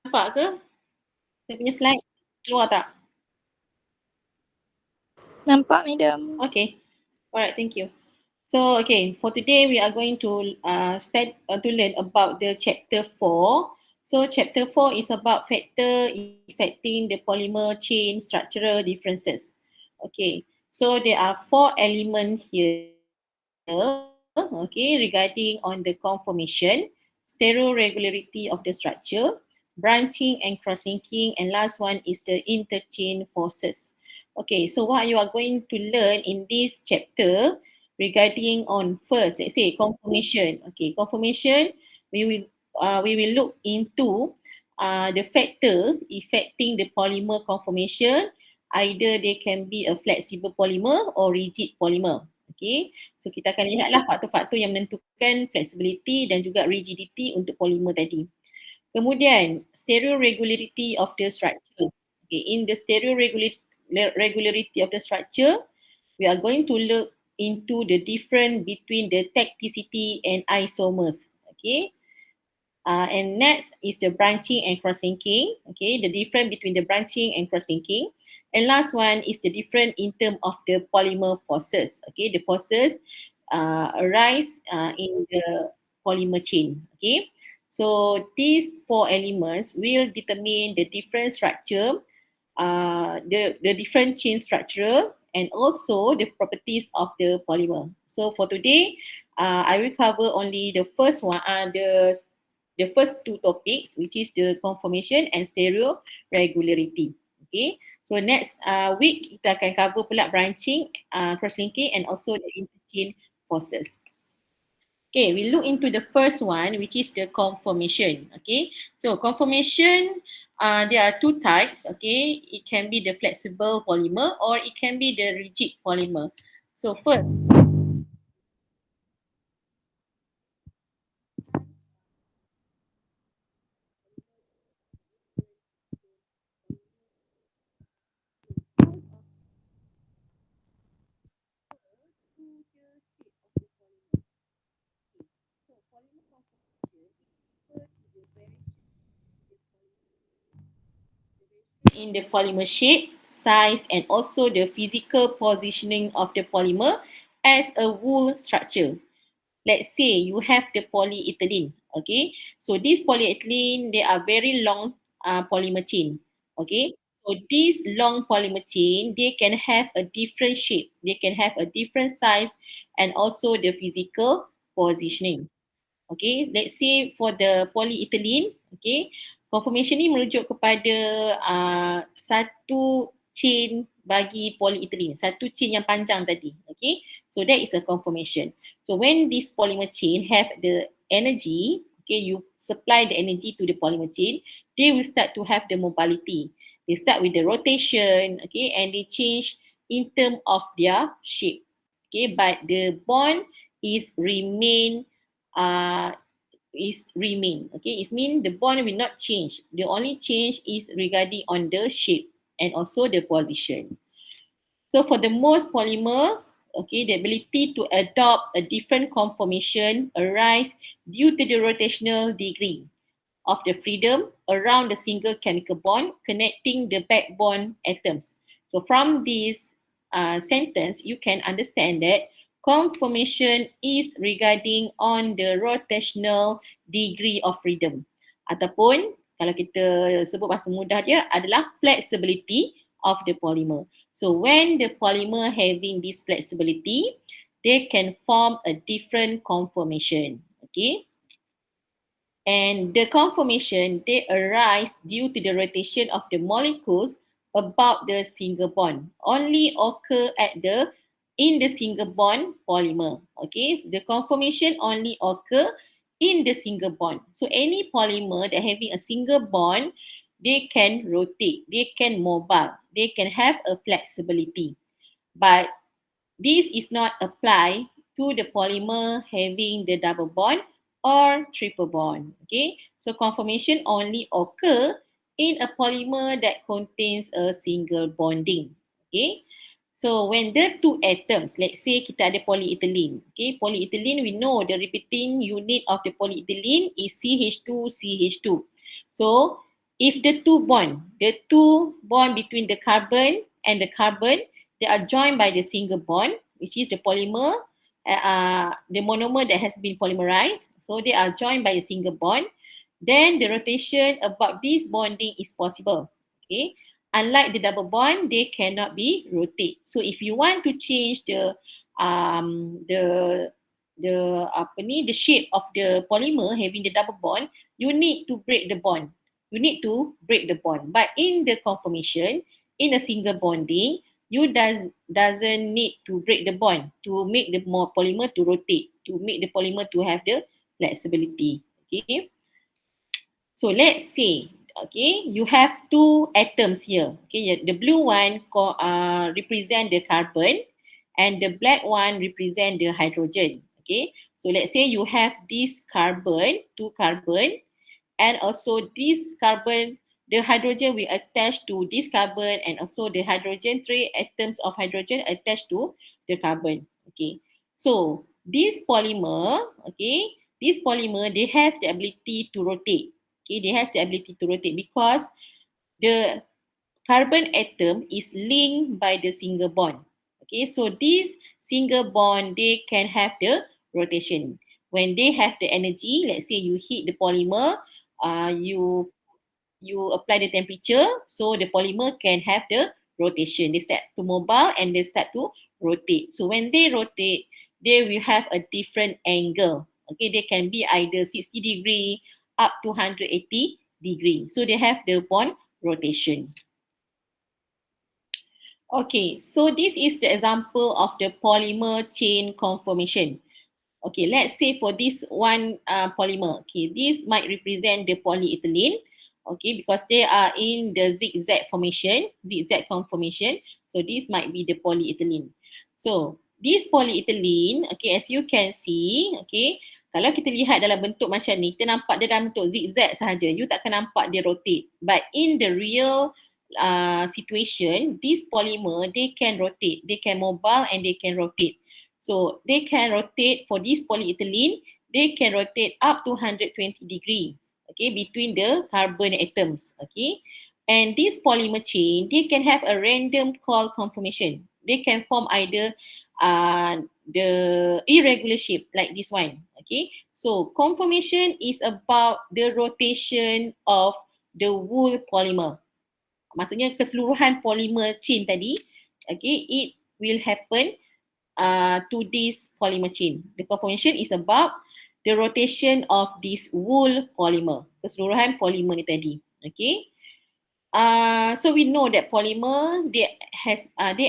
Nampak ke? Saya punya slide keluar tak? Nampak, Madam. Okay. Alright, thank you. So, okay, for today we are going to start to learn about the chapter 4. So, chapter 4 is about factor affecting the polymer chain structural differences. Okay, so there are 4 elements here, okay, regarding on the conformation, stereoregularity of the structure, branching and cross-linking, and last one is the interchain forces. Okay, so what you are going to learn in this chapter regarding on first, let's say conformation. Okay, conformation, we will look into the factor affecting the polymer conformation. Either they can be a flexible polymer or rigid polymer. Okay, so kita akan lihatlah faktor-faktor yang menentukan flexibility dan juga rigidity untuk polymer tadi. Kemudian, stereoregularity of the structure. Okay, in the stereoregularity of the structure, we are going to look into the difference between the tacticity and isomers. Okay, and next is the branching and cross-linking. Okay, the difference between the branching and cross-linking. And last one is the difference in terms of the polymer forces. Okay, the forces arise in the polymer chain. Okay, so these 4 elements will determine the different structure, the different chain structure, and also the properties of the polymer. So for today, I will cover only the first one, the first 2 topics, which is the conformation and stereo regularity. Okay, so next week kita akan cover pula branching, cross-linking, and also the interchain forces. Okay, we look into the first one, which is the conformation. Okay, so conformation, there are 2 types. Okay, it can be the flexible polymer or it can be the rigid polymer. So first, in the polymer shape, size, and also the physical positioning of the polymer as a wool structure. Let's say you have the polyethylene. Okay, so this polyethylene, they are very long polymer chain. Okay, so this long polymer chain, they can have a different shape, they can have a different size, and also the physical positioning. Okay, let's say for the polyethylene, okay, conformation ni merujuk kepada satu chain bagi polyethylene, satu chain yang panjang tadi. Okay, so that is a conformation. So when this polymer chain have the energy, okay, you supply the energy to the polymer chain, they will start to have the mobility. They start with the rotation, okay, and they change in term of their shape. Okay, but the bond is uh, remain. Okay, it means the bond will not change. The only change is regarding on the shape and also the position. So for the most polymer, okay, the ability to adopt a different conformation arise due to the rotational degree of the freedom around the single chemical bond connecting the backbone atoms. So from this sentence, you can understand that conformation is regarding on the rotational degree of freedom. Ataupun kalau kita sebut bahasa mudah dia adalah flexibility of the polymer. So when the polymer having this flexibility, they can form a different conformation. Okay. And the conformation, they arise due to the rotation of the molecules about the single bond. Only occur in the single bond polymer. Okay, so the conformation only occur in the single bond. So any polymer that having a single bond, they can rotate, they can mobile, they can have a flexibility. But this is not applied to the polymer having the double bond or triple bond. Okay, so conformation only occur in a polymer that contains a single bonding. Okay, so when the two atoms, let's say kita ada polyethylene. Okay, polyethylene, we know the repeating unit of the polyethylene is CH2, CH2. So if the two bond between the carbon and the carbon, they are joined by the single bond, which is the polymer, the monomer that has been polymerized. So they are joined by a single bond. Then the rotation about this bonding is possible. Okay. Unlike the double bond, they cannot be rotated. So if you want to change um the the shape of the polymer having the double bond, you need to break the bond. You need to break the bond. But in the conformation, in a single bonding, you doesn't need to break the bond to make the polymer to rotate, to make the polymer to have the flexibility. Okay. So let's say, okay, you have two atoms here. Okay, the blue one represent the carbon, and the black one represent the hydrogen. Okay, so let's say you have this carbon, two carbon, and also this carbon, the hydrogen will attach to this carbon, and also the hydrogen, three atoms of hydrogen attached to the carbon. Okay, so this polymer, they has the ability to rotate. Okay, they has the ability to rotate because the carbon atom is linked by the single bond. Okay, so this single bond, they can have the rotation. When they have the energy, let's say you heat the polymer, you apply the temperature, so the polymer can have the rotation. They start to mobile and they start to rotate. So when they rotate, they will have a different angle. Okay, they can be either 60 degree up to 180 degree. So they have the bond rotation. Okay, so this is the example of the polymer chain conformation. Okay, let's say for this one polymer, okay, this might represent the polyethylene, okay, because they are in the zigzag formation, zigzag conformation. So this might be the polyethylene. So this polyethylene, okay, as you can see, okay, kalau kita lihat dalam bentuk macam ni, kita nampak dia dalam bentuk zigzag sahaja. You takkan nampak dia rotate. But in the real situation, this polymer, they can rotate, they can mobile and they can rotate. So they can rotate for this polyethylene, they can rotate up to 120 degree, okay, between the carbon atoms, okay. And this polymer chain, they can have a random coil conformation. They can form either the irregular shape like this one, okay. So conformation is about the rotation of the wool polymer. Maksudnya keseluruhan polymer chain tadi, okay, it will happen to this polymer chain. The conformation is about the rotation of this wool polymer, keseluruhan polymer ni tadi. Okay. So we know that polymer they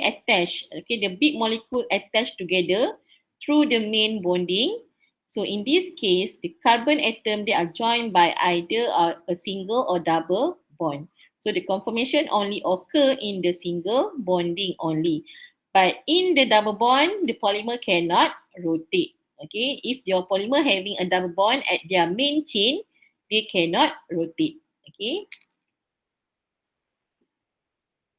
attach, okay, the big molecule attach together through the main bonding. So in this case, the carbon atom, they are joined by either a single or double bond. So the conformation only occur in the single bonding only. But in the double bond, the polymer cannot rotate. Okay, if your polymer having a double bond at their main chain, they cannot rotate. Okay.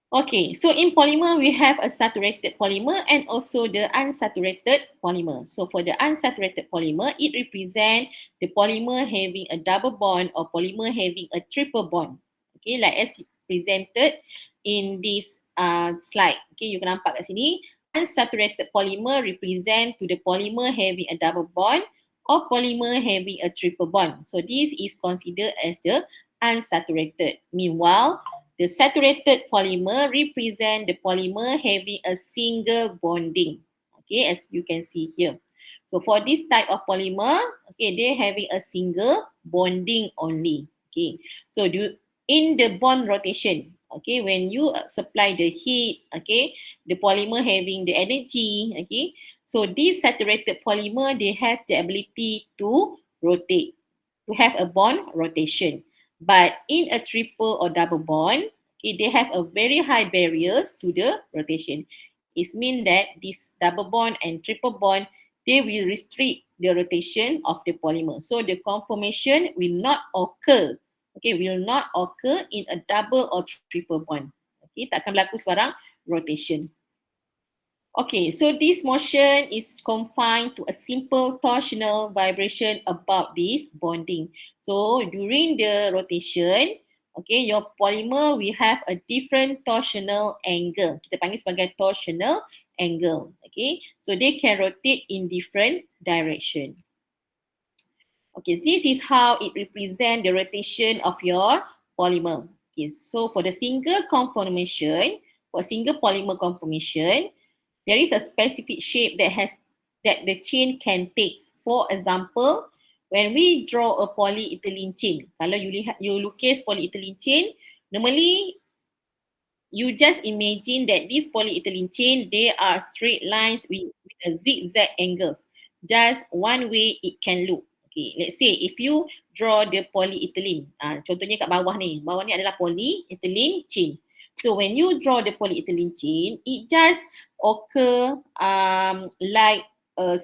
Okay, so in polymer, we have a saturated polymer and also the unsaturated polymer. So for the unsaturated polymer, it represents the polymer having a double bond or polymer having a triple bond. Okay, like as presented in this slide. Okay, you can nampak kat sini. Unsaturated polymer represent to the polymer having a double bond or polymer having a triple bond. So this is considered as the unsaturated. Meanwhile, the saturated polymer represent the polymer having a single bonding. Okay, as you can see here. So for this type of polymer, okay, they're having a single bonding only. Okay, so in the bond rotation, okay, when you supply the heat, okay, the polymer having the energy, okay, so this saturated polymer, they has the ability to rotate, to have a bond rotation. But in a triple or double bond, okay, they have a very high barriers to the rotation. It means that this double bond and triple bond, they will restrict the rotation of the polymer. So the conformation will not occur. Okay, will not occur in a double or triple bond. Okay, tak akan berlaku sebarang rotation. Okay, so this motion is confined to a simple torsional vibration about this bonding. So during the rotation, okay, your polymer will have a different torsional angle. Kita panggil sebagai torsional angle. Okay, so they can rotate in different direction. Okay, this is how it represents the rotation of your polymer. Okay, so for the single conformation, for single polymer conformation, there is a specific shape that the chain can take. For example, when we draw a polyethylene chain, kalau you lukis polyethylene chain, normally you just imagine that this polyethylene chain, they are straight lines with a zigzag angles. Just one way it can look. Okay, let's say if you draw the polyethylene, contohnya kat bawah ni adalah polyethylene chain. So when you draw the polyethylene chain, it just occur like a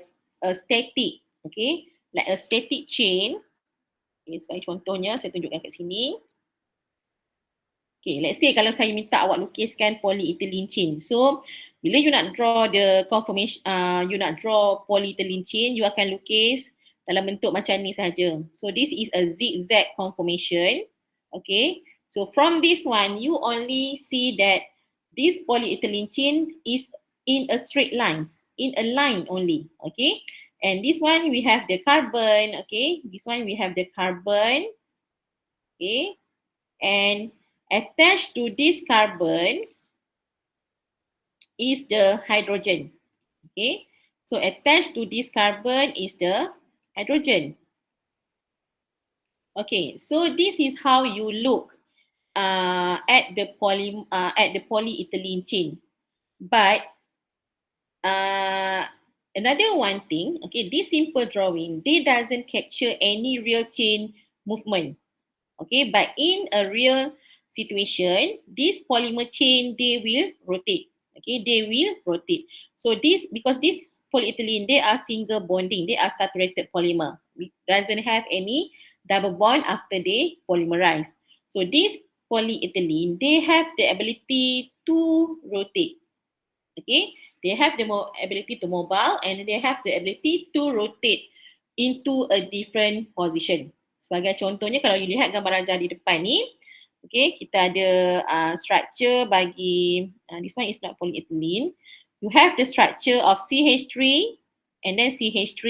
static, okay, like a static chain. Okay, sebagai contohnya saya tunjukkan kat sini. Okay, let's say kalau saya minta awak lukiskan polyethylene chain. So, bila you nak draw the conformation, you nak draw polyethylene chain, you akan lukis dalam bentuk macam ni saja. So, this is a zigzag conformation. Okay, so from this one, you only see that this polyethylene chain is in a straight lines, in a line only. Okay, and this one we have the carbon. Okay, this one we have the carbon. Okay, and attached to this carbon is the hydrogen. Okay, so attached to this carbon is the hydrogen. Okay, so this is how you look at the polyethylene chain. But another one thing, okay, this simple drawing, they doesn't capture any real chain movement. Okay, but in a real situation, this polymer chain, they will rotate. Okay, they will rotate. So because this polyethylene, they are single bonding, they are saturated polymer. It doesn't have any double bond after they polymerize. So this polyethylene, they have the ability to rotate. Okay, they have the ability to mobile and they have the ability to rotate into a different position. Sebagai contohnya, kalau you lihat gambar rajah di depan ni, okay, kita ada structure bagi, this one is not polyethylene. You have the structure of CH3 and then CH3,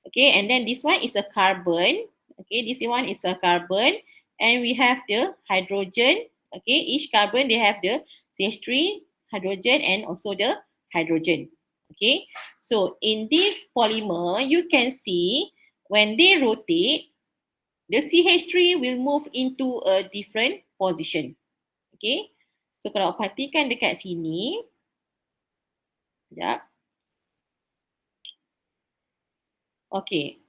okay, and then this one is a carbon, okay, this one is a carbon, and we have the hydrogen, okay, each carbon they have the CH3, hydrogen, and also the hydrogen. Okay, so in this polymer, you can see when they rotate, the CH3 will move into a different position. Okay, so kalau perhatikan dekat sini, sekejap. Okay,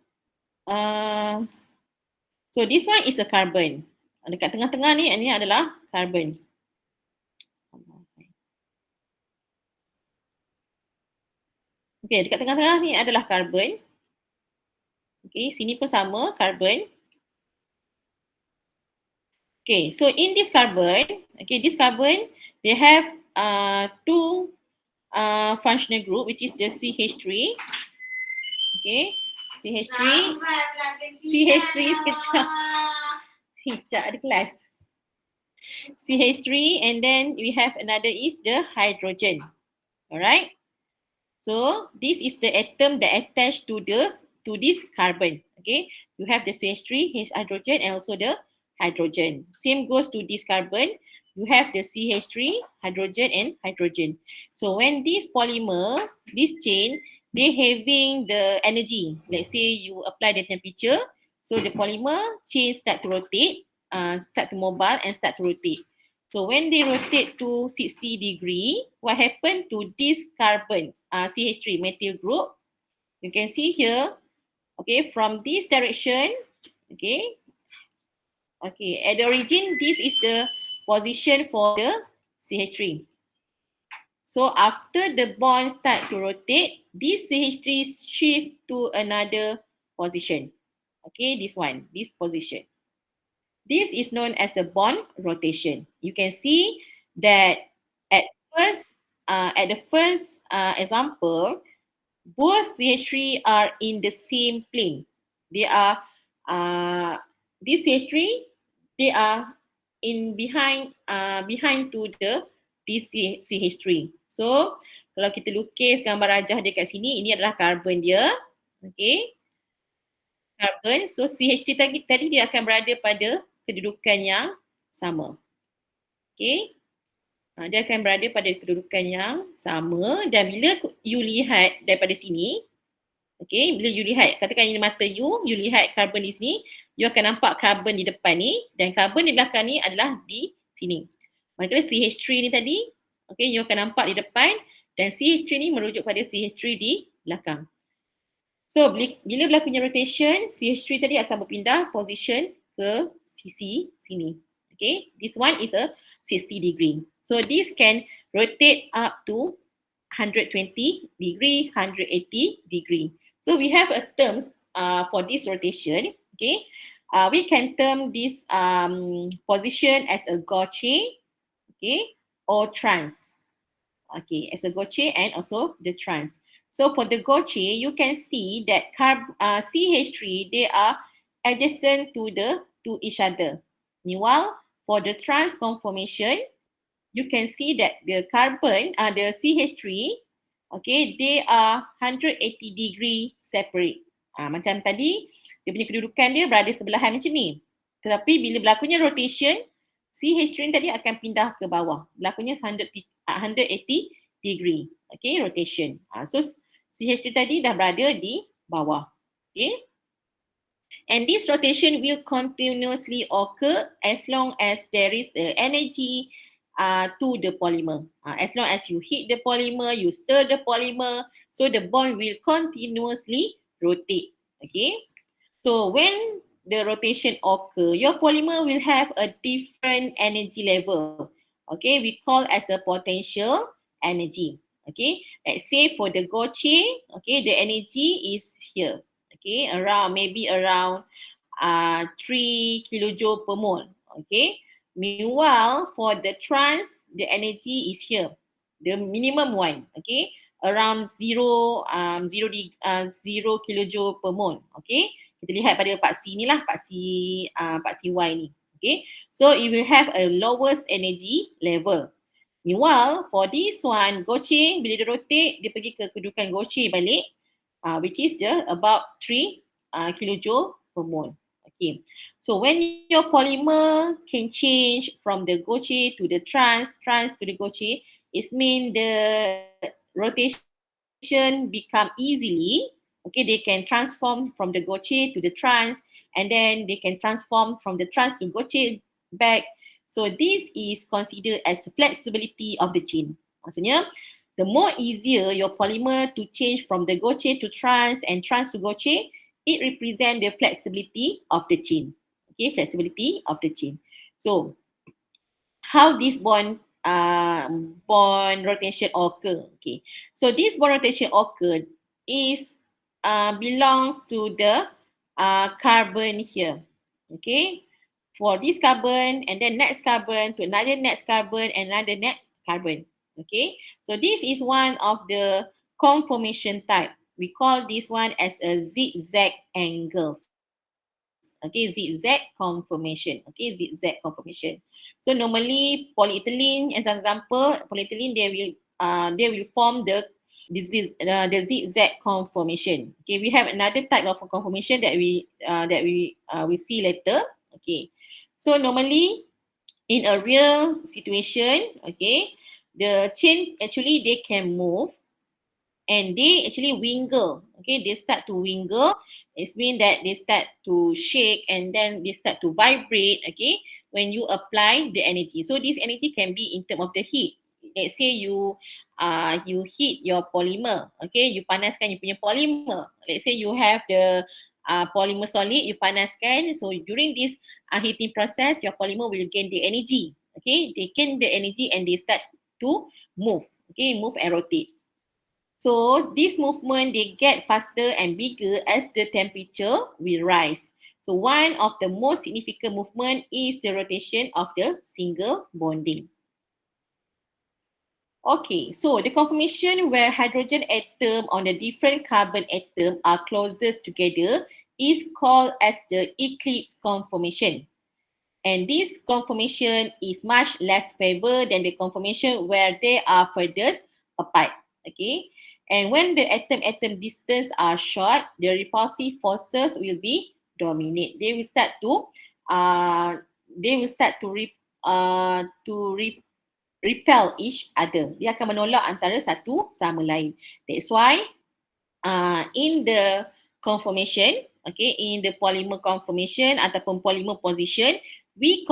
so this one is a carbon. Dekat tengah-tengah ni, ini adalah carbon. Okay, dekat tengah-tengah ni adalah carbon. Okay, sini pun sama, carbon. Okay, so in this carbon, okay, this carbon, they have two functional group, which is the CH3. Okay, CH3, CH3 sekejap. Sekejap ada kelas. CH3, and then we have another is the hydrogen. Alright. So this is the atom that attached to this carbon. Okay, you have the CH3, hydrogen, and also the hydrogen. Same goes to this carbon. You have the CH3, hydrogen, and hydrogen. So when this polymer, this chain, they having the energy. Let's say you apply the temperature, so the polymer chain start to rotate, start to mobile, and start to rotate. So when they rotate to 60 degree, what happened to this carbon, CH3 methyl group? You can see here, okay, from this direction, okay, okay, at the origin, this is the position for the CH3. So after the bond start to rotate, this CH3 shift to another position. Okay, this one, this position. This is known as the bond rotation. You can see that at the first example, both CH3 are in the same plane. They are this CH3, they are behind to this CH3. So kalau kita lukis gambar rajah dia kat sini, ini adalah karbon dia. Okay. Karbon. So CH3 tadi dia akan berada pada kedudukan yang sama. Okay. Dia akan berada pada kedudukan yang sama dan bila you lihat daripada sini, okay, bila you lihat, katakan ini mata you lihat karbon di sini, you akan nampak karbon di depan ni dan karbon di belakang ni adalah di sini. Manakala CH3 ni tadi, okay, you akan nampak di depan dan CH3 ni merujuk pada CH3 di belakang. So bila berlakunya rotation, CH3 tadi akan berpindah position ke sisi sini. Okay, this one is a 60 degree. So this can rotate up to 120 degree, 180 degree. So we have a terms for this rotation. Okay, we can term this position as a Gaussian, okay, or trans. Okay, as a Gaussian and also the trans. So for the Gaussian, you can see that CH3 they are adjacent to each other. Meanwhile, for the trans conformation, you can see that the carbon, the CH3, okay, they are 180 degree separate. Macam tadi, dia punya kedudukan dia berada sebelahan macam ni. Tetapi bila berlakunya rotation, CH3 tadi akan pindah ke bawah. Berlakunya 180 degree, okay, rotation. So CH3 tadi dah berada di bawah. Okay. And this rotation will continuously occur as long as there is energy to the polymer. As long as you heat the polymer, you stir the polymer, so the bond will continuously rotate. Okay. So when the rotation occur, your polymer will have a different energy level. Okay, we call as a potential energy. Okay, let's say for the Gaussian, okay, the energy is here. Okay, maybe around 3 kilojoule per mole. Okay, meanwhile for the trans, the energy is here, the minimum one. Okay, around 0 kilojoule per mole. Okay, kita lihat pada part C ni lah, part CY ni. Okay, so it will have a lowest energy level. Meanwhile, for this one, Gaussian, bila dia rotate, dia pergi ke kedudukan Gaussian balik, which is about 3 kilojoule per mole. Okay, so when your polymer can change from the Gaussian to the trans to the Gaussian, it means the rotation become easily. Okay, they can transform from the Gaussian to the trans, and then they can transform from the trans to Gaussian back. So this is considered as flexibility of the chain. Maksudnya, the more easier your polymer to change from the Gaussian to trans and trans to Gaussian, it represents the flexibility of the chain. Okay, flexibility of the chain. So, how this bond rotation occur? Okay, so this bond rotation occur is belongs to the carbon here. Okay, for this carbon and then next carbon to another next carbon and another next carbon. Okay, so this is one of the conformation type. We call this one as a zigzag angles. Okay, zigzag conformation. Okay, zigzag conformation. So normally polyethylene, as an example, polyethylene they will form the zigzag conformation. Okay, we have another type of conformation that we see later. Okay, so normally in a real situation, okay, the chain actually they can move and they actually wingle. Okay, they start to wingle. It means that they start to shake and then they start to vibrate. Okay, when you apply the energy. So this energy can be in terms of the heat. Let's say you heat your polymer. Okay, you panaskan you punya polymer. Let's say you have the polymer solid, you panaskan. So during this heating process, your polymer will gain the energy. Okay, they gain the energy and they start to move. Okay, move and rotate. So this movement they get faster and bigger as the temperature will rise. So one of the most significant movement is the rotation of the single bonding. Okay, so the conformation where hydrogen atom on the different carbon atom are closest together is called as the eclipse conformation. And this conformation is much less favor than the conformation where they are furthest apart. Okay. And when the atom-atom distance are short, the repulsive forces will be dominate. They will start to uh, repel each other. Dia akan menolak antara satu sama lain. That's why in the conformation, okay, in the polymer conformation ataupun polymer position, we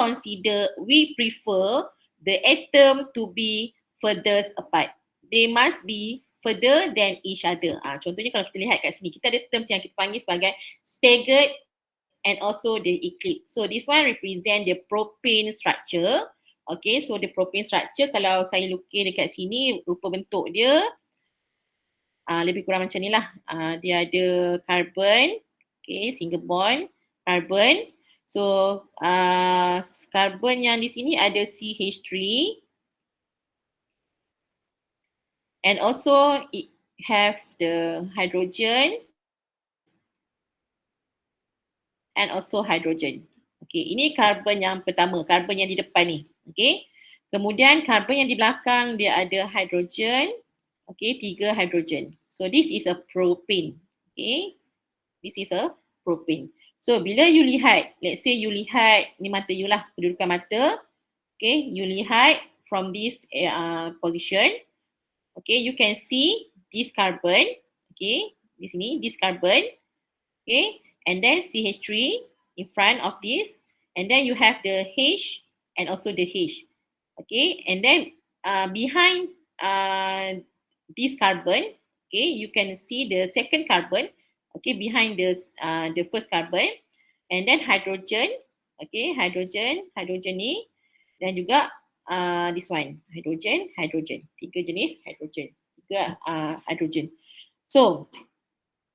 prefer the atom to be furthest apart. They must be further than each other. Contohnya kalau kita lihat kat sini, kita ada terms yang kita panggil sebagai staggered and also the eclipse. So this one represent the propane structure. Okay, so the propane structure, kalau saya lukis dekat sini, rupa bentuk dia lebih kurang macam ni lah. Dia ada carbon, okay, single bond, carbon. So carbon yang di sini ada CH3 and also it have the hydrogen and also hydrogen. Okay, ini carbon yang pertama, carbon yang di depan ni. Okay, kemudian carbon yang di belakang dia ada hydrogen. Okay, 3 hydrogen. So this is a propane. Okay, this is a propane. So bila you lihat, let's say you lihat, ni mata you lah, kedudukan mata. Okay, you lihat from this position. Okay, you can see this carbon. Okay, di sini, this carbon. Okay, and then CH3 in front of this. And then you have the H and also the H. Okay, and then behind this carbon, okay, you can see the second carbon, okay, behind this the first carbon, and then hydrogen, okay, hydrogen ni, dan juga this one, hydrogen, 3 jenis hydrogen, 3 hydrogen. So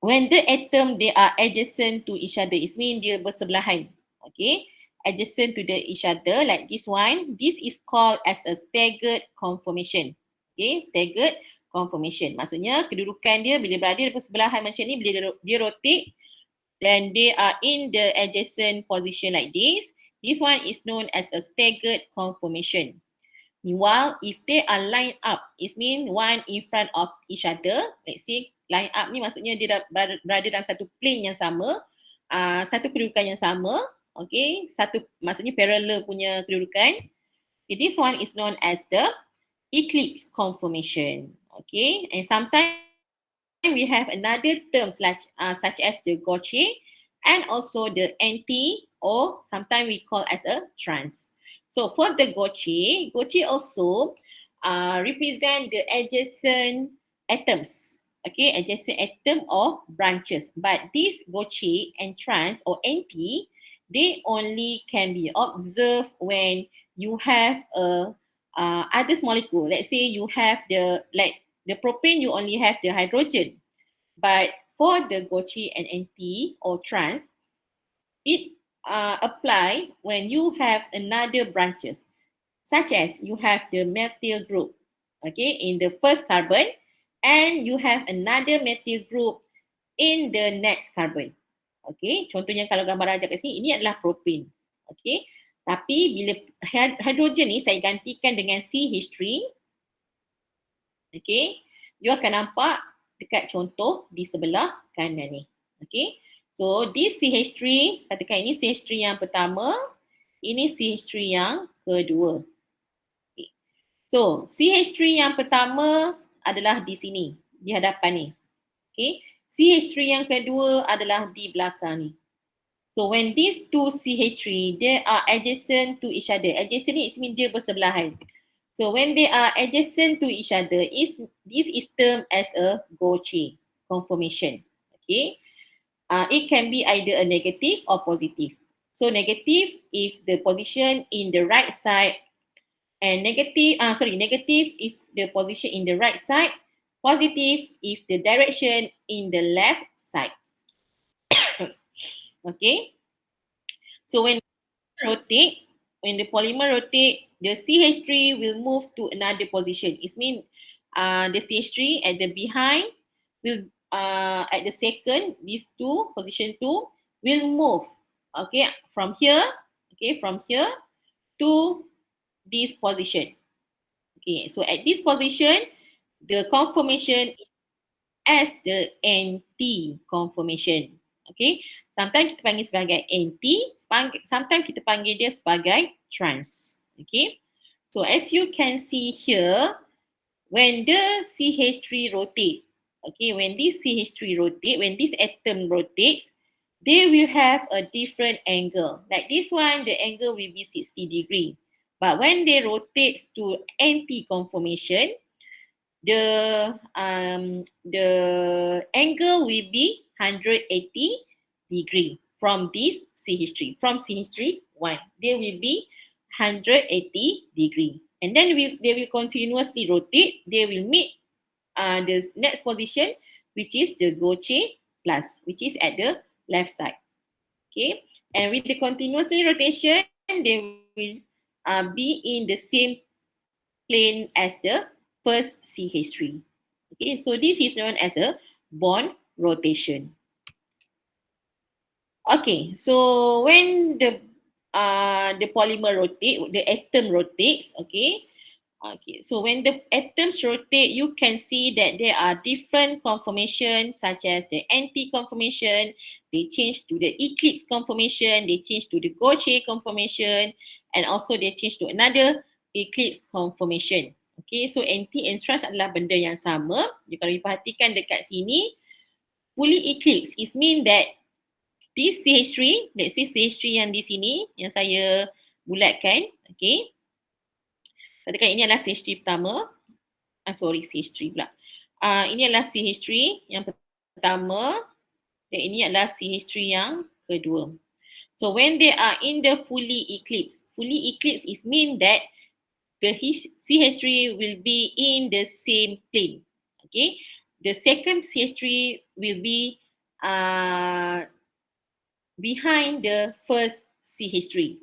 when the atom they are adjacent to each other, it means dia bersebelahan, okay, adjacent to each other like this one, this is called as a staggered conformation. Okay, staggered conformation. Maksudnya kedudukan dia bila berada di bersebelahan macam ni, bila dia rotate then they are in the adjacent position like this. This one is known as a staggered conformation. Meanwhile, if they are lined up, it means one in front of each other. Let's say line up ni maksudnya dia berada dalam satu plane yang sama, satu kedudukan yang sama. Okay, satu maksudnya parallel punya kedudukan. Okay, this one is known as the eclipse conformation. Okay, and sometimes we have another terms like such as the gauche and also the anti, or sometimes we call as a trans. So for the gauche also represent the adjacent atoms. Okay, adjacent atom or branches. But this gauche and trans or anti, they only can be observed when you have a other molecule. Let's say you have the propane, you only have the hydrogen. But for the gauche and anti or trans, it apply when you have another branches, such as you have the methyl group, okay, in the first carbon, and you have another methyl group in the next carbon. Okay, contohnya kalau gambar rajak kat sini, ini adalah propane. Okay, tapi bila hidrogen ni saya gantikan dengan CH3, okay, you akan nampak dekat contoh di sebelah kanan ni. Okay, so this CH3, katakan ini CH3 yang pertama, ini CH3 yang kedua. Okay. So CH3 yang pertama adalah di sini, di hadapan ni. Okay, CH3 yang kedua adalah di belakang ni. So when these two CH3, they are adjacent to each other. Adjacent ni means dia bersebelahan. So when they are adjacent to each other, this is termed as a gauche conformation. Okay, it can be either a negative or positive. So negative if the position in the right side, and negative if the position in the right side, positive if the direction in the left side. Okay, so when the polymer rotate, the CH3 will move to another position. It means the CH3 at the behind will at the second, these two, position 2 will move, okay, from here, Okay, from here to this position. Okay, so at this position, the conformation is as the anti conformation. Okay, sometimes kita panggil sebagai anti, sometimes kita panggil dia sebagai trans. Okay, so as you can see here, when the CH3 rotate, okay, when this CH3 rotate, when this atom rotates, they will have a different angle. Like this one, the angle will be 60 degree. But when they rotate to anti-conformation, the angle will be 180 degree from this CH3. From CH3 1, they will be 180 degree. And then they will continuously rotate. They will meet the next position, which is the Gaussian plus, which is at the left side. Okay, and with the continuously rotation, they will be in the same plane as the first CH3. Okay, so this is known as a bond rotation. Okay, so when the polymer rotate, the atom rotates, okay. Okay, so when the atoms rotate, you can see that there are different conformations such as the anti-conformation, they change to the eclipse conformation, they change to the Gaussian conformation, and also they change to another eclipse conformation. Okay, so anti and trans adalah benda yang sama. Jadi kalau diperhatikan dekat sini, fully eclipse is mean that this CH3, let's say CH3 yang di sini, yang saya bulatkan, okay. Katakan ini adalah CH3 pertama. CH3 pula. Ini adalah CH3 yang pertama dan ini adalah CH3 yang kedua. So when they are in the fully eclipse is mean that the CH3 will be in the same plane. Okay. The second CH3 will be behind the first CH3.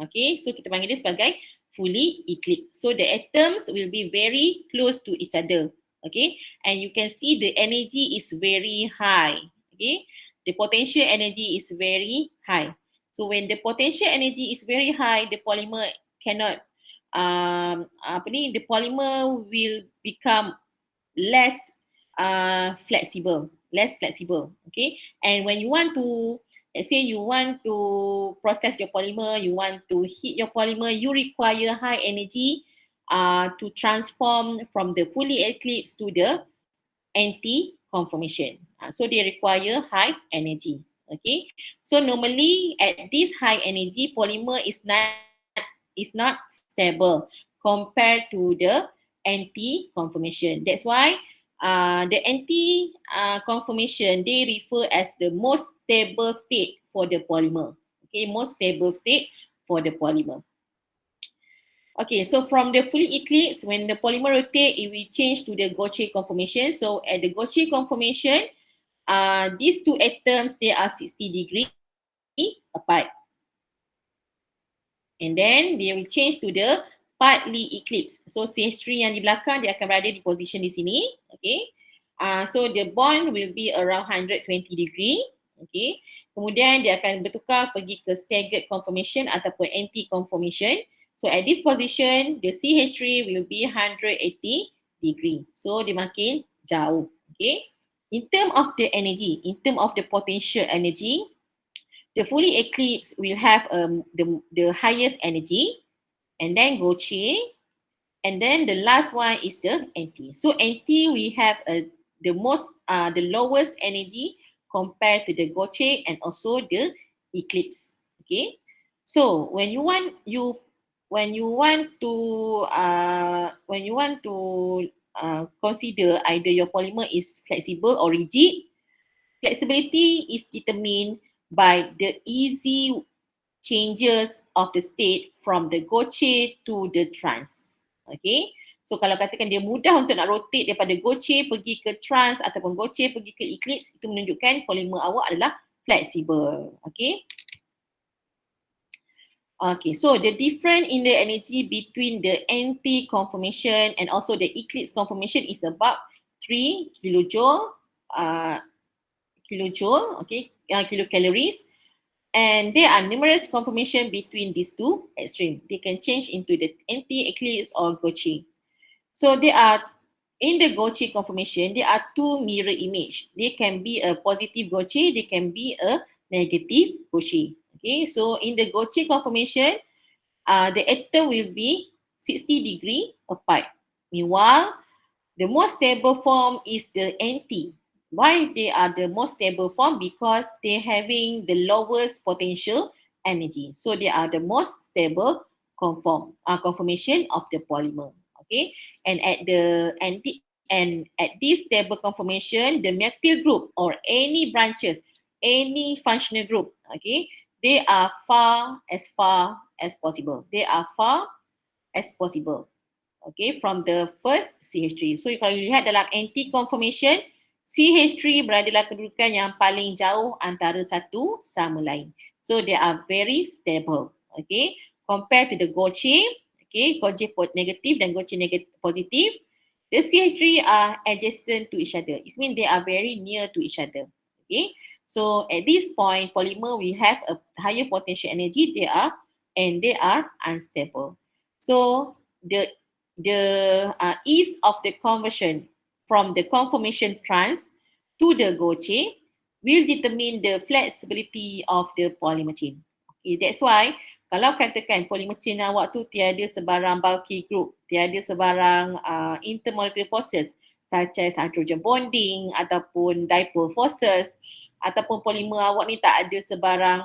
Okay, so kita panggil dia sebagai fully eclipsed. So the atoms will be very close to each other. Okay, and you can see the energy is very high. Okay, the potential energy is very high. So when the potential energy is very high, the polymer cannot the polymer will become less flexible. Okay, and when you want to, let's say you want to process your polymer, you want to heat your polymer, you require high energy to transform from the fully eclipsed to the anti-conformation. So they require high energy. Okay, so normally at this high energy, polymer is not stable compared to the anti-conformation. That's why the anti-conformation, they refer as the most stable state for the polymer. Okay, most stable state for the polymer. Okay, so from the fully eclipse, when the polymer rotate, it will change to the Gaussian conformation. So at the Gaussian conformation, these two atoms, they are 60 degree apart. And then they will change to the partly eclipse. So CH3 yang di belakang dia akan berada di position di sini. Okay. So the bond will be around 120 degree. Okay. Kemudian dia akan bertukar pergi ke staggered conformation ataupun anti-conformation. So at this position, the CH3 will be 180 degree. So dia makin jauh. Okay. In term of the energy, in term of the potential energy, the fully eclipse will have the highest energy, and then Gaussian, and then the last one is the anti. So anti we have the lowest energy compared to the Gaussian and also the eclipse. Okay, so when you want to consider either your polymer is flexible or rigid, flexibility is determined by the easy changes of the state from the Gaussian to the trans. Okay. So kalau katakan dia mudah untuk nak rotate daripada Gaussian pergi ke trans ataupun Gaussian pergi ke eclipse, itu menunjukkan polymer awak adalah flexible. Okay. Okay, so the difference in the energy between the anti-conformation and also the eclipse conformation is about 3 kilojoule, kilocalories, And there are numerous conformation between these two extremes. They can change into the anti-eclipse or Gaussian. So there are, in the Gaussian conformation, there are two mirror image. They can be a positive Gaussian, they can be a negative Gaussian. Okay, so in the Gaussian conformation, the atom will be 60 degree apart. Meanwhile, the most stable form is the anti. Why they are the most stable form? Because they having the lowest potential energy. So they are the most stable conformation of the polymer. Okay, and at the anti and at this stable conformation, the methyl group or any branches, any functional group, okay, they are far as possible. They are far as possible. Okay, from the first CH3. So kalau you lihat dalam anti-conformation, CH3 berada dalam kedudukan yang paling jauh antara satu sama lain. So they are very stable. Okay, compared to the Gaussian, okay, Gaussian negative dan Gaussian negative positive, the CH3 are adjacent to each other. It means they are very near to each other. Okay, so at this point, polymer will have a higher potential energy. They are unstable. So the ease of the conversion from the conformation trans to the Gaussian will determine the flexibility of the polymer chain. Okay, that's why kalau katakan polymer chain awak tu tiada sebarang bulky group, tiada sebarang intermolecular forces such as hydrogen bonding ataupun dipole forces, ataupun polymer awak ni tak ada sebarang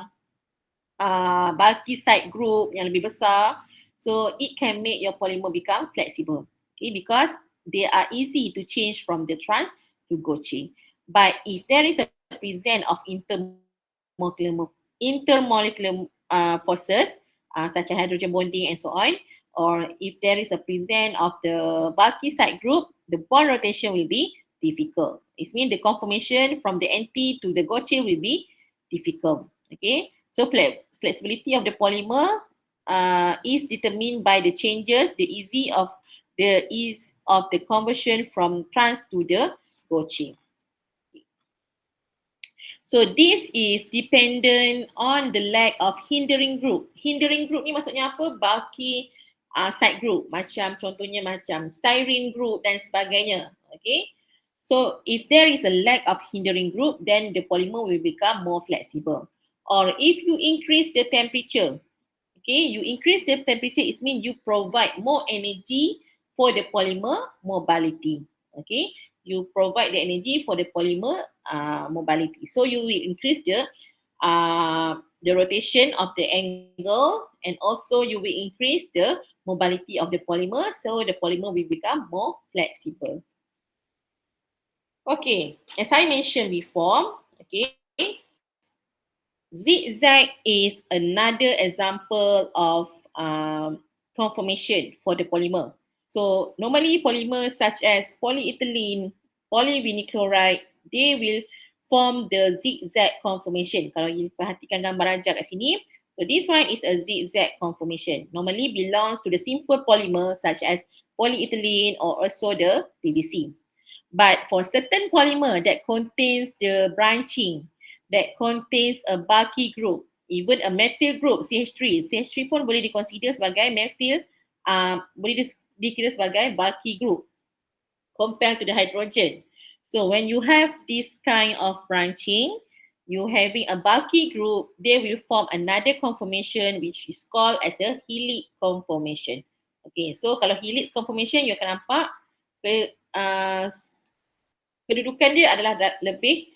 bulky side group yang lebih besar, so it can make your polymer become flexible. Okay, because they are easy to change from the trans to Gaussian. But if there is a presence of intermolecular forces such as hydrogen bonding and so on, or if there is a presence of the bulky side group, the bond rotation will be difficult. It means the conformation from the anti to the Gaussian will be difficult. Okay, so flexibility of the polymer is determined by the changes, the ease of the conversion from trans to the Gaussian. So this is dependent on the lack of hindering group. Hindering group ni maksudnya apa? Bulky side group. Macam contohnya macam styrene group dan sebagainya. Okay. So if there is a lack of hindering group, then the polymer will become more flexible. Or if you increase the temperature, okay, you increase the temperature, it means you provide more energy for the polymer mobility. Okay, you provide the energy for the polymer mobility. So you will increase the rotation of the angle, and also you will increase the mobility of the polymer, so the polymer will become more flexible. Okay, as I mentioned before, okay, zigzag is another example of conformation for the polymer. So normally polymers such as polyethylene, polyvinyl chloride, they will form the zigzag conformation. Kalau you perhatikan gambar rajak kat sini, so this one is a zigzag conformation. Normally belongs to the simple polymer such as polyethylene or also the PVC. But for certain polymer that contains the branching, that contains a bulky group, even a methyl group, CH3. CH3 pun boleh dikonsider sebagai methyl, boleh dikira sebagai bulky group compared to the hydrogen. So when you have this kind of branching, you having a bulky group, they will form another conformation which is called as a helix conformation. Okay, so kalau helix conformation, you akan nampak kedudukan dia adalah lebih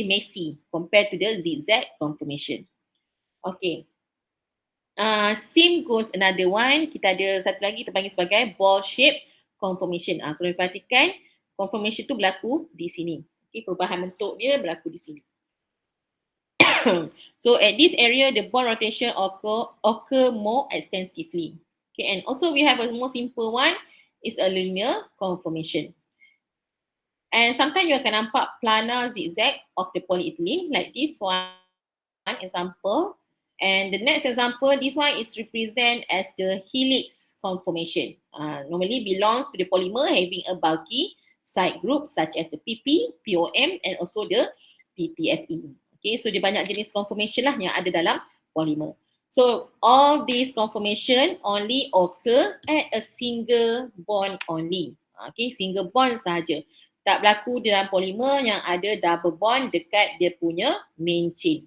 messy compared to the zigzag conformation. Okay. Same goes another one. Kita ada satu lagi kita panggil sebagai ball shape conformation. Kalau perhatikan, conformation tu berlaku di sini. Okay, perubahan bentuk dia berlaku di sini. So at this area, the bond rotation occur more extensively. Okay, and also we have a more simple one, is a linear conformation. And sometimes you akan nampak planar zigzag of the polyethylene, like this one example. And the next example, this one is represent as the helix conformation. Normally belongs to the polymer having a bulky side group such as the PP, POM, and also the PTFE. Okay, so dia banyak jenis conformation lah yang ada dalam polimer. So all these conformation only occur at a single bond only. Okay, single bond sahaja. Tak berlaku dalam polimer yang ada double bond dekat dia punya main chain.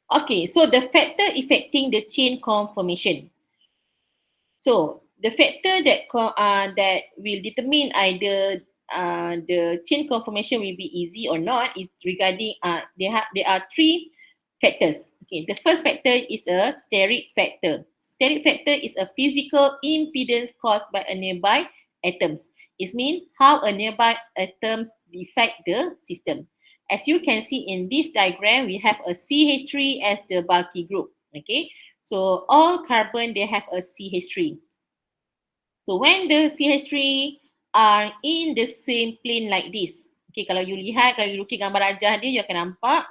Okay, so the factor affecting the chain conformation. So the factor that will determine either the chain conformation will be easy or not is regarding there are three factors. Okay, the first factor is a steric factor. Steric factor is a physical impedance caused by a nearby atoms. It means how a nearby atoms affect the system. As you can see in this diagram, we have a CH3 as the bulky group. Okay, so all carbon they have a CH3. So when the CH3 are in the same plane like this, okay, kalau you lihat, kalau you lukis gambar rajah dia, you akan nampak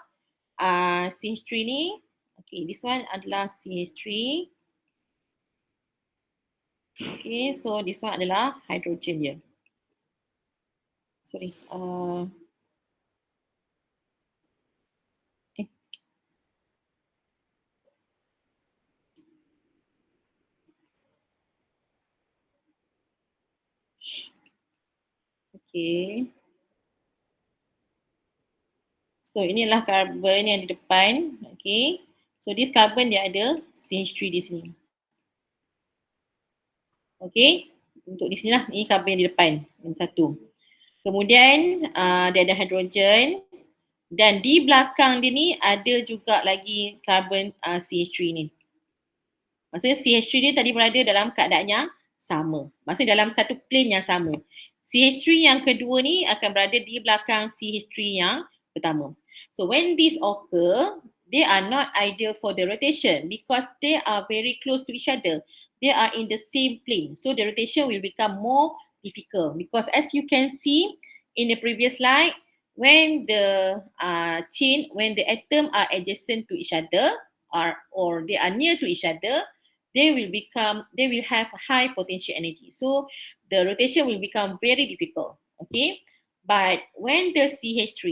CH3 ni, okay, this one adalah CH3. Okay, so this one adalah hydrogen dia. Sorry. Okay. So inilah karbon yang di depan. Okay. So this carbon dia ada CH3 di sini. Okay. Untuk di sinilah, ini karbon yang di depan. Yang satu. Kemudian dia ada hidrogen. Dan di belakang dia ni ada juga lagi karbon CH3 ni. Maksudnya CH3 dia tadi berada dalam keadaan yang sama. Maksudnya dalam satu plane yang sama. CH3 yang kedua ni akan berada di belakang CH3 yang pertama. So when this occur, they are not ideal for the rotation because they are very close to each other. They are in the same plane. So the rotation will become more difficult because as you can see in the previous slide, when the when the atom are adjacent to each other or they are near to each other, they will have high potential energy. So the rotation will become very difficult. Okay, but when the CH3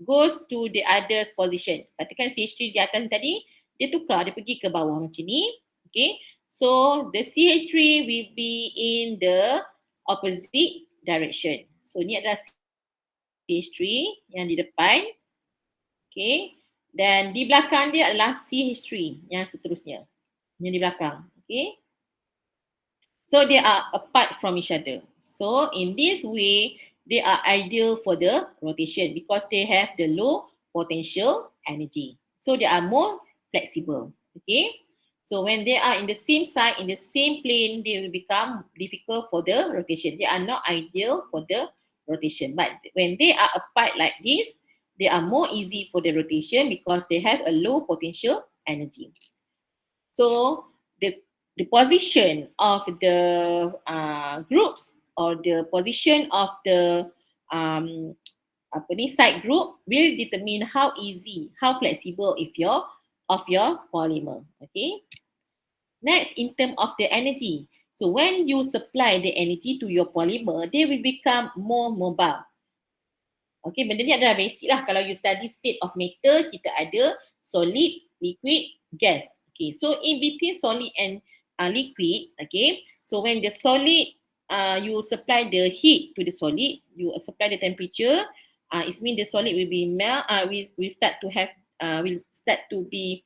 goes to the other position, katakan CH3 di atas tadi, dia tukar, dia pergi ke bawah macam ni. Okay, so the CH3 will be in the opposite direction. So ni adalah CH3 yang di depan. Okay, dan di belakang dia adalah CH3 yang seterusnya. Yang di belakang. Okay. So they are apart from each other. So in this way, they are ideal for the rotation because they have the low potential energy. So they are more flexible. Okay. So when they are in the same side, in the same plane, they will become difficult for the rotation. They are not ideal for the rotation. But when they are apart like this, they are more easy for the rotation because they have a low potential energy. So the position of the groups or the position of the side group will determine how easy, how flexible of your polymer. Okay. Next, in terms of the energy. So when you supply the energy to your polymer, they will become more mobile. Okay, benda ni adalah basic lah. Kalau you study state of matter, kita ada solid, liquid, gas. Okay, so in between solid and liquid, okay, so when the solid, you supply the heat to the solid, you supply the temperature, it means the solid will be will start to be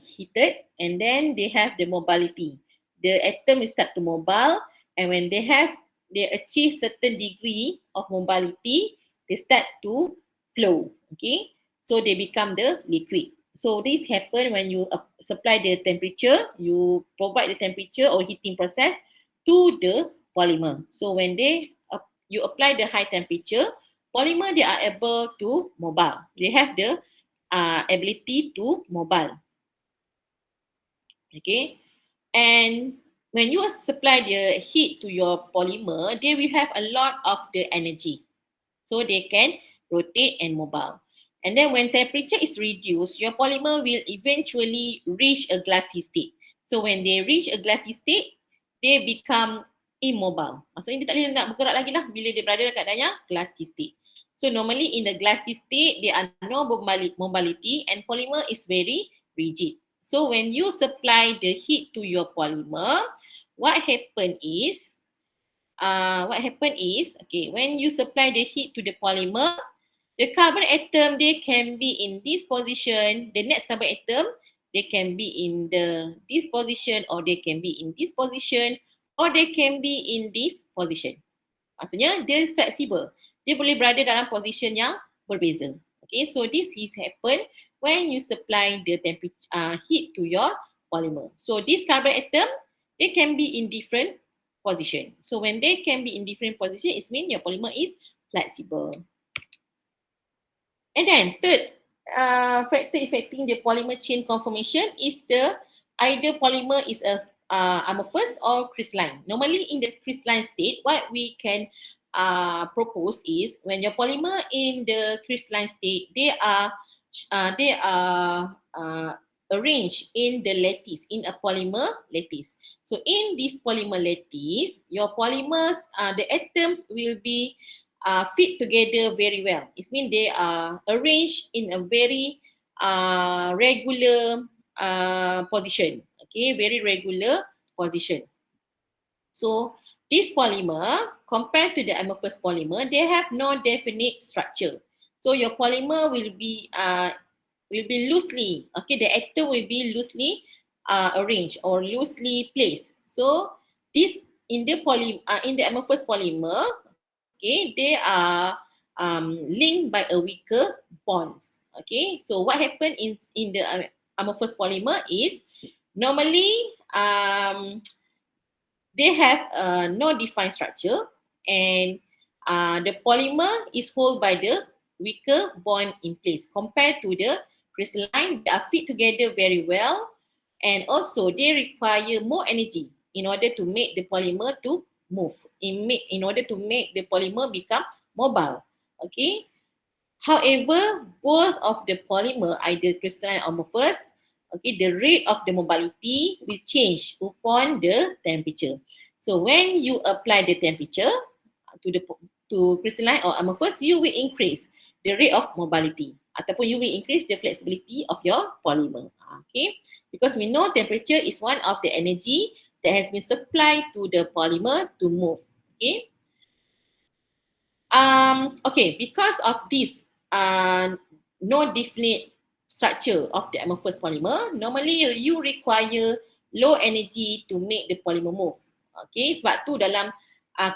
heated, and then they have the mobility. The atom will start to mobile, and when they achieve certain degree of mobility, they start to flow. Okay, so they become the liquid. So this happen when you supply the temperature, you provide the temperature or heating process to the polymer. So when you apply the high temperature, polymer they are able to mobile. They have the ability to mobile. Okay, and when you supply the heat to your polymer, they will have a lot of the energy. So they can rotate and mobile. And then when temperature is reduced, your polymer will eventually reach a glassy state. So when they reach a glassy state, they become immobile. Maksudnya dia tak boleh nak bergerak lagi lah bila dia berada dalam keadaannya glassy state. So normally in the glassy state, there are no mobility and polymer is very rigid. So when you supply the heat to your polymer, what happen is, okay, when you supply the heat to the polymer, the carbon atom, they can be in this position, the next carbon atom, they can be in this position, or they can be in this position, or they can be in this position. Maksudnya dia fleksibel. Dia boleh berada dalam position yang berbeza. Okay, so this is happen when you supply the heat to your polymer. So this carbon atom, they can be in different position. So when they can be in different position, it means your polymer is flexible. And then third factor affecting the polymer chain conformation is either polymer is a amorphous or crystalline. Normally in the crystalline state, what we can propose is when your polymer in the crystalline state, they are arranged in the lattice, in a polymer lattice. So in this polymer lattice, your polymers, the atoms will be fit together very well. It means they are arranged in a very regular position. Okay, very regular position. So this polymer, compared to the amorphous polymer, they have no definite structure. So your polymer will be loosely, okay, the atom will be loosely arranged or loosely placed. So this in the amorphous polymer, okay, they are linked by a weaker bonds. Okay, so what happened in the amorphous polymer is normally they have no defined structure, and the polymer is held by the weaker bond in place compared to the crystalline. They are fit together very well, and also they require more energy in order to make the polymer to move, in order to make the polymer become mobile. Okay. However, both of the polymer, either crystalline or amorphous, okay, the rate of the mobility will change upon the temperature. So when you apply the temperature to crystalline or amorphous, you will increase the rate of mobility, ataupun you will increase the flexibility of your polymer. Okay, because we know temperature is one of the energy that has been supplied to the polymer to move. Okay. Okay, because of this no definite structure of the amorphous polymer, normally you require low energy to make the polymer move. Okay, sebab tu dalam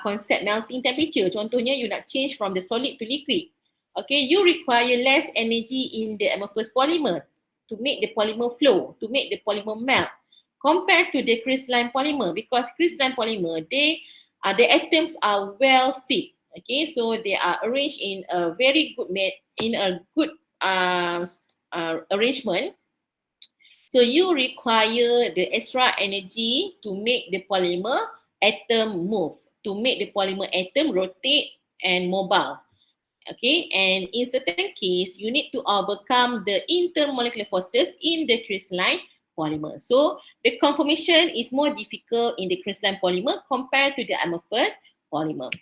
konsep melting temperature, contohnya you nak change from the solid to liquid. Okay, you require less energy in the amorphous polymer to make the polymer flow, to make the polymer melt, compared to the crystalline polymer, because crystalline polymer, the atoms are well fit. Okay, so they are arranged in a very good arrangement. So you require the extra energy to make the polymer atom move, to make the polymer atom rotate and mobile. Okay, and in certain case, you need to overcome the intermolecular forces in the crystalline polymer. So the conformation is more difficult in the crystalline polymer compared to the amorphous polymer.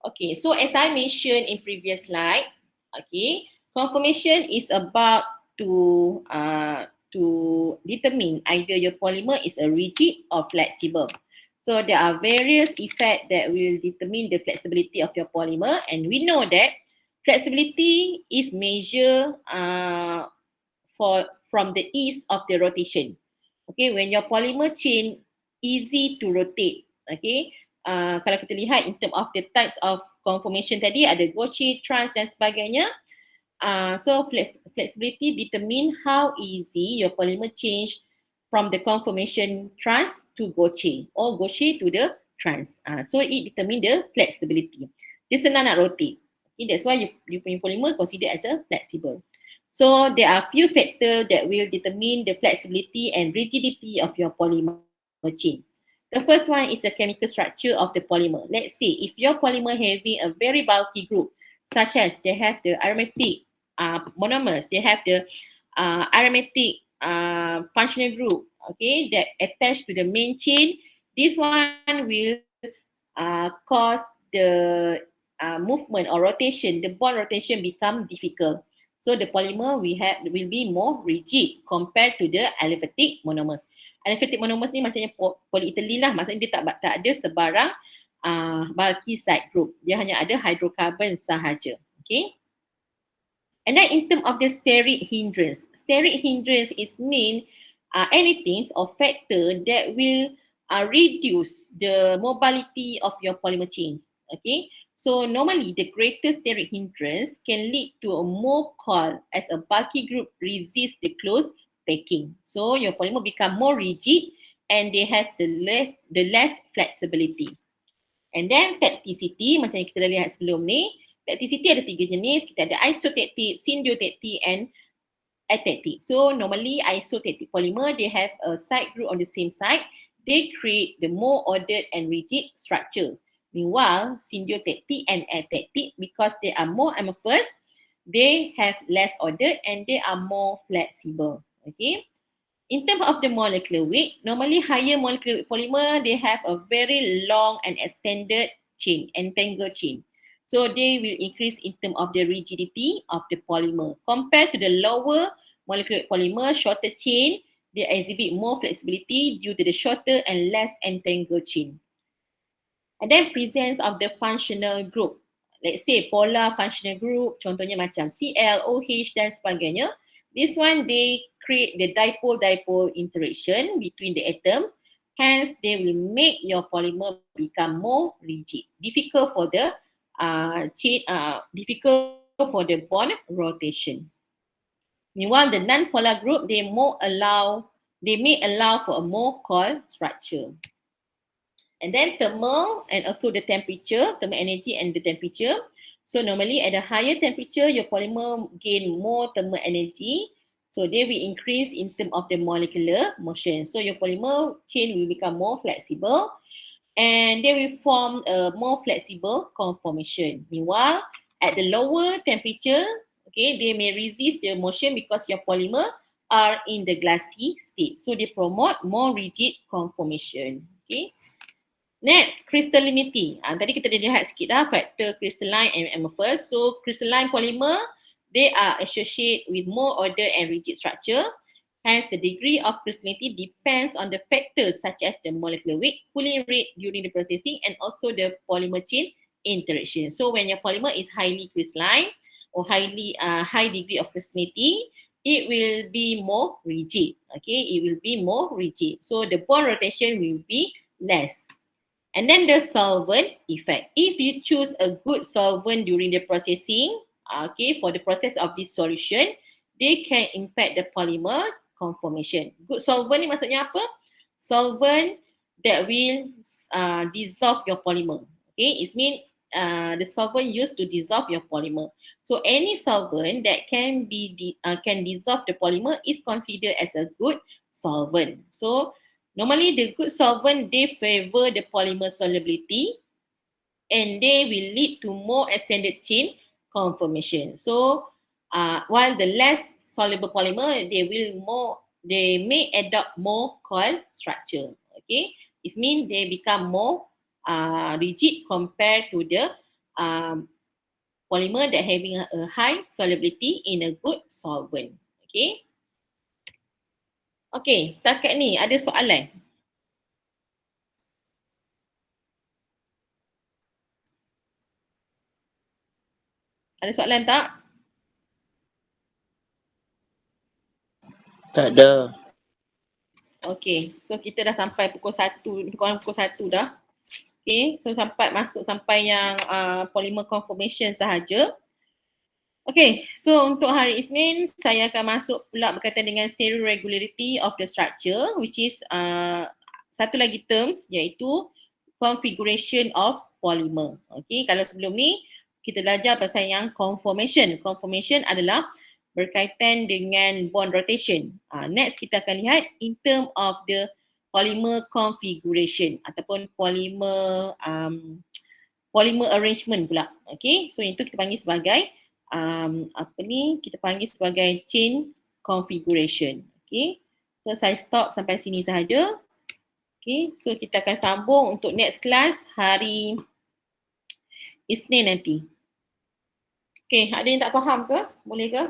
Okay, so as I mentioned in previous slide, okay, conformation is about to determine either your polymer is a rigid or flexible. So there are various effects that will determine the flexibility of your polymer, and we know that flexibility is measured from the ease of the rotation. Okay, when your polymer chain easy to rotate, okay, kalau kita lihat in term of the types of conformation tadi, ada Gaussian, trans dan sebagainya. So flexibility determine how easy your polymer change from the conformation trans to Gaussian or Gaussian to the trans. So it determine the flexibility. Dia senang nak rotate. Okay, that's why you punya polymer considered as a flexible. So there are few factors that will determine the flexibility and rigidity of your polymer chain. The first one is the chemical structure of the polymer. Let's say if your polymer having a very bulky group, such as they have the aromatic monomers, they have the aromatic functional group, okay, that attach to the main chain. This one will cause the movement or rotation, the bond rotation become difficult. So the polymer will be more rigid compared to the aliphatic monomers. Aliphatic monomers ni macamnya polyethylene lah, maksudnya dia tak ada sebarang bulky side group. Dia hanya ada hydrocarbon sahaja. Okay. And then in terms of the steric hindrance is mean anything or factor that will reduce the mobility of your polymer chain. Okay, so normally the greater steric hindrance can lead to a more coil as a bulky group resist the close packing. So your polymer become more rigid and they has the less flexibility. And then tacticity, macam yang kita dah lihat sebelum ni, tacticity ada 3 jenis. Kita ada isotactic, syntactic and atactic. So normally isotactic polymer, they have a side group on the same side. They create the more ordered and rigid structure. Meanwhile, syntactic and atactic, because they are more amorphous, they have less ordered and they are more flexible. Okay. In terms of the molecular weight, normally higher molecular weight polymer, they have a very long and extended chain, entangled chain. So they will increase in terms of the rigidity of the polymer. Compared to the lower molecular weight polymer, shorter chain, they exhibit more flexibility due to the shorter and less entangled chain. And then presence of the functional group. Let's say polar functional group, contohnya macam Cl, OH dan sebagainya. This one, they create the dipole-dipole interaction between the atoms. Hence, they will make your polymer become more rigid. Difficult for the bond rotation. Meanwhile, the non-polar group, they may allow for a more coiled structure. And then thermal and also the temperature, thermal energy and the temperature. So normally at a higher temperature, your polymer gain more thermal energy. So they will increase in terms of the molecular motion. So your polymer chain will become more flexible and they will form a more flexible conformation. Meanwhile, at the lower temperature, okay, they may resist the motion because your polymer are in the glassy state. So they promote more rigid conformation. Okay. Next, crystallinity. Tadi kita dah lihat sikit dah factor crystalline and amorphous. So crystalline polymer, they are associated with more order and rigid structure. Hence, the degree of crystallinity depends on the factors such as the molecular weight, cooling rate during the processing, and also the polymer chain interaction. So when your polymer is highly crystalline or high degree of crystallinity, it will be more rigid. Okay, it will be more rigid. So the bond rotation will be less. And then the solvent effect. If you choose a good solvent during the processing, okay, for the process of this solution, they can impact the polymer conformation. Good solvent ni maksudnya apa? Solvent that will dissolve your polymer. Okay, it means the solvent used to dissolve your polymer. So any solvent that can dissolve the polymer is considered as a good solvent. So normally the good solvent, they favor the polymer solubility and they will lead to more extended chain conformation. So while the less soluble polymer, they may adopt more coil structure. Okay, it means they become more rigid compared to the polymer that having a high solubility in a good solvent. Okay. Okay, setakat ni ada soalan? Ada soalan tak? Tak ada. Okay, so kita dah sampai pukul 1 dah. Okay, so sampai yang polymer conformation sahaja. Okay, so untuk hari Isnin, saya akan masuk pula berkaitan dengan stereoregularity of the structure, which is satu lagi terms iaitu configuration of polymer. Okay, kalau sebelum ni kita belajar pasal yang conformation. Conformation adalah berkaitan dengan bond rotation. Next kita akan lihat in term of the polymer configuration ataupun polymer arrangement pula. Okay, so itu kita panggil sebagai kita panggil sebagai chain configuration. Okay, so saya stop sampai sini sahaja. Okay, so kita akan sambung untuk next class hari Isnin nanti. Okay, ada yang tak faham ke? Boleh ke?